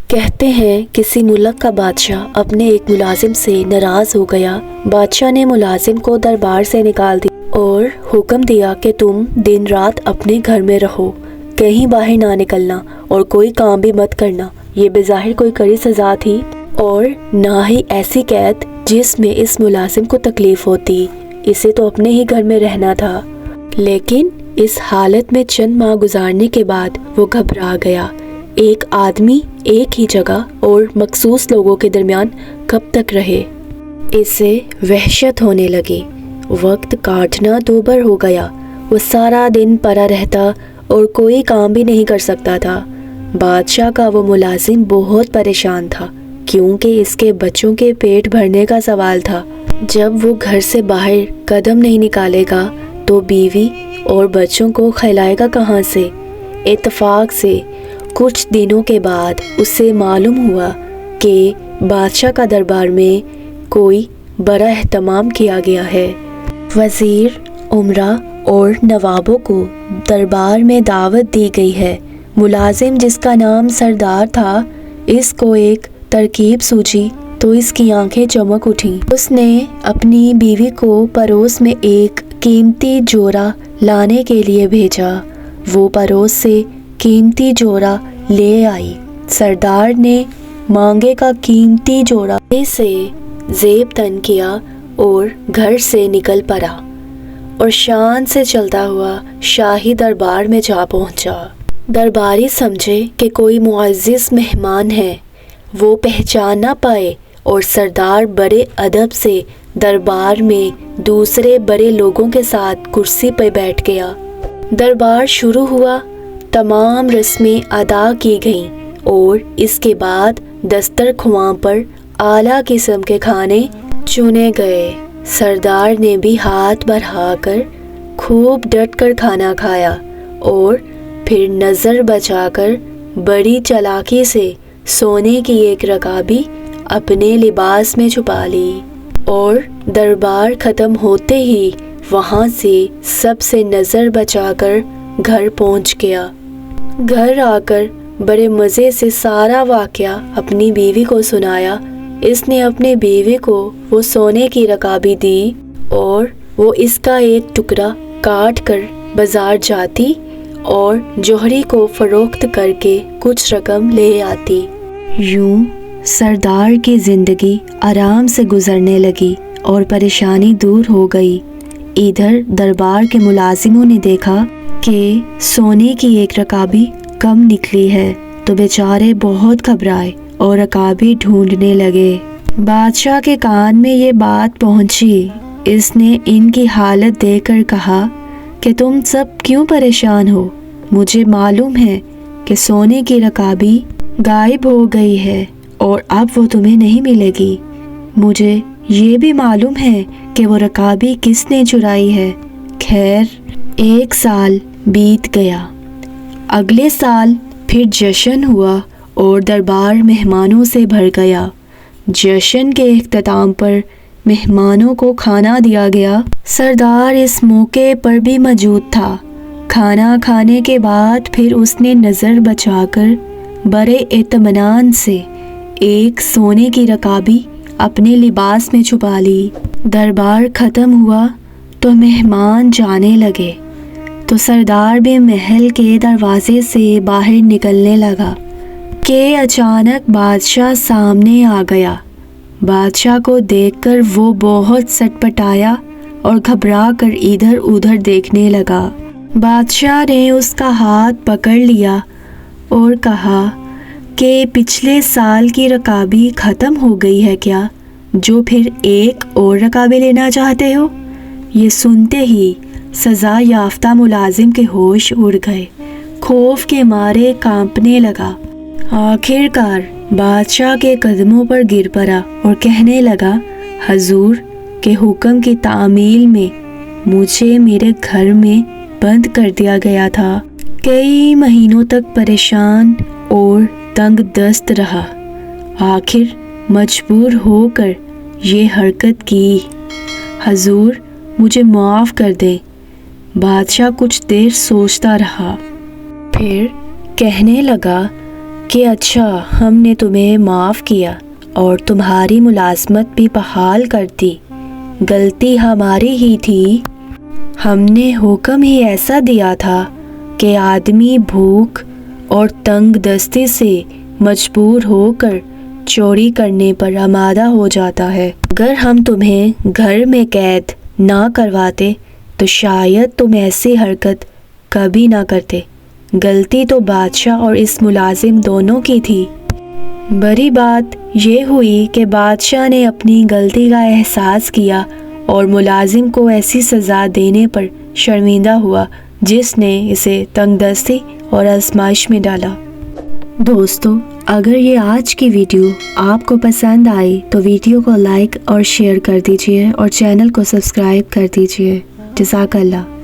کہتے ہیں کسی ملک کا بادشاہ اپنے ایک ملازم سے ناراض ہو گیا۔ بادشاہ نے ملازم کو دربار سے نکال دیا اور حکم دیا کہ تم دن رات اپنے گھر میں رہو، کہیں باہر نہ نکلنا اور کوئی کام بھی مت کرنا۔ یہ بظاہر کوئی کڑی سزا تھی اور نہ ہی ایسی قید جس میں اس ملازم کو تکلیف ہوتی، اسے تو اپنے ہی گھر میں رہنا تھا۔ لیکن اس حالت میں چند ماہ گزارنے کے بعد وہ گھبرا گیا۔ ایک آدمی ایک ہی جگہ اور مخصوص لوگوں کے درمیان کب تک رہے؟ اسے وحشت ہونے لگی۔ وقت کاٹنا دوبر ہو گیا۔ وہ سارا دن پڑا رہتا اور کوئی کام بھی نہیں کر سکتا تھا۔ بادشاہ کا وہ ملازم بہت پریشان تھا کیونکہ اس کے بچوں کے پیٹ بھرنے کا سوال تھا۔ جب وہ گھر سے باہر قدم نہیں نکالے گا تو بیوی اور بچوں کو کھلائے گا کہاں سے؟ اتفاق سے کچھ دنوں کے بعد اسے معلوم ہوا کہ بادشاہ کا دربار میں کوئی بڑا اہتمام کیا گیا ہے۔ وزیر، امراء اور نوابوں کو دربار میں دعوت دی گئی ہے۔ ملازم جس کا نام سردار تھا، اس کو ایک ترکیب سوجی تو اس کی آنکھیں چمک اٹھیں۔ اس نے اپنی بیوی کو پڑوس میں ایک قیمتی جوڑا لانے کے لیے بھیجا۔ وہ پڑوس سے قیمتی جوڑا لے آئی۔ سردار نے مانگے کا قیمتی جوڑا سے زیب تن کیا اور گھر سے نکل پڑا اور شان سے چلتا ہوا شاہی دربار میں جا پہنچا۔ درباری سمجھے کہ کوئی معزز مہمان ہے، وہ پہچان نہ پائے اور سردار بڑے ادب سے دربار میں دوسرے بڑے لوگوں کے ساتھ کرسی پہ بیٹھ گیا۔ دربار شروع ہوا، تمام رسمیں ادا کی گئیں اور اس کے بعد دسترخواں پر اعلیٰ قسم کے کھانے چنے گئے۔ سردار نے بھی ہاتھ بڑھا کر خوب ڈٹ کر کھانا کھایا اور پھر نظر بچا کر بڑی چالاکی سے سونے کی ایک رکابی اپنے لباس میں چھپا لی اور دربار ختم ہوتے ہی وہاں سے سب سے نظر بچا کر گھر پہنچ گیا۔ گھر آ کر بڑے مزے سے سارا واقعہ اپنی بیوی کو سنایا۔ اس نے اپنی بیوی کو وہ سونے کی رکابی دی اور وہ اس کا ایک ٹکڑا کاٹ کر بازار جاتی اور جوہری کو فروخت کر کے کچھ رقم لے آتی۔ یوں سردار کی زندگی آرام سے گزرنے لگی اور پریشانی دور ہو گئی۔ ادھر دربار کے ملازموں نے دیکھا کہ سونے کی ایک رکابی کم نکلی ہے تو بیچارے بہت گھبرائے اور رکابی ڈھونڈنے لگے۔ بادشاہ کے کان میں یہ بات پہنچی۔ اس نے ان کی حالت دیکھ کر کہا کہ تم سب کیوں پریشان ہو؟ مجھے معلوم ہے کہ سونے کی رکابی غائب ہو گئی ہے اور اب وہ تمہیں نہیں ملے گی۔ مجھے یہ بھی معلوم ہے کہ وہ رکابی کس نے چرائی ہے۔ خیر، 1 سال بیت گیا۔ اگلے سال پھر جشن ہوا اور دربار مہمانوں سے بھر گیا۔ جشن کے اختتام پر مہمانوں کو کھانا دیا گیا۔ سردار اس موقع پر بھی موجود تھا۔ کھانا کھانے کے بعد پھر اس نے نظر بچا کر بڑے اطمینان سے ایک سونے کی رکابی اپنے لباس میں چھپا لی۔ دربار ختم ہوا تو مہمان جانے لگے تو سردار بھی محل کے دروازے سے باہر نکلنے لگا کہ اچانک بادشاہ سامنے آ گیا۔ بادشاہ کو دیکھ کر وہ بہت سٹپٹایا اور گھبرا کر ادھر ادھر دیکھنے لگا۔ بادشاہ نے اس کا ہاتھ پکڑ لیا اور کہا کہ پچھلے سال کی رکابی ختم ہو گئی ہے کیا، جو پھر ایک اور رکابی لینا چاہتے ہو؟ یہ سنتے ہی سزا یافتہ ملازم کے ہوش اڑ گئے، خوف کے مارے کانپنے لگا۔ آخر کار بادشاہ کے قدموں پر گر پڑا اور کہنے لگا، حضور کے حکم کی تعمیل میں مجھے میرے گھر میں بند کر دیا گیا تھا۔ کئی مہینوں تک پریشان اور تنگ دست رہا، آخر مجبور ہو کر یہ حرکت کی۔ حضور مجھے معاف کر دیں۔ بادشاہ کچھ دیر سوچتا رہا، پھر کہنے لگا، کہ اچھا ہم نے تمہیں معاف کیا اور تمہاری ملازمت بھی بحال کر دی، غلطی ہماری ہی تھی، ہم نے حکم ہی ایسا دیا تھا کہ آدمی بھوک اور تنگ دستی سے مجبور ہو کر چوری کرنے پر آمادہ ہو جاتا ہے۔ اگر ہم تمہیں گھر میں قید نہ کرواتے تو شاید تم ایسی حرکت کبھی نہ کرتے۔ غلطی تو بادشاہ اور اس ملازم دونوں کی تھی۔ بڑی بات یہ ہوئی کہ بادشاہ نے اپنی غلطی کا احساس کیا اور ملازم کو ایسی سزا دینے پر شرمندہ ہوا جس نے اسے تنگ دستی اور آزمائش میں ڈالا۔ دوستو، اگر یہ آج کی ویڈیو آپ کو پسند آئی تو ویڈیو کو لائک اور شیئر کر دیجئے اور چینل کو سبسکرائب کر دیجئے۔ جزاک اللہ۔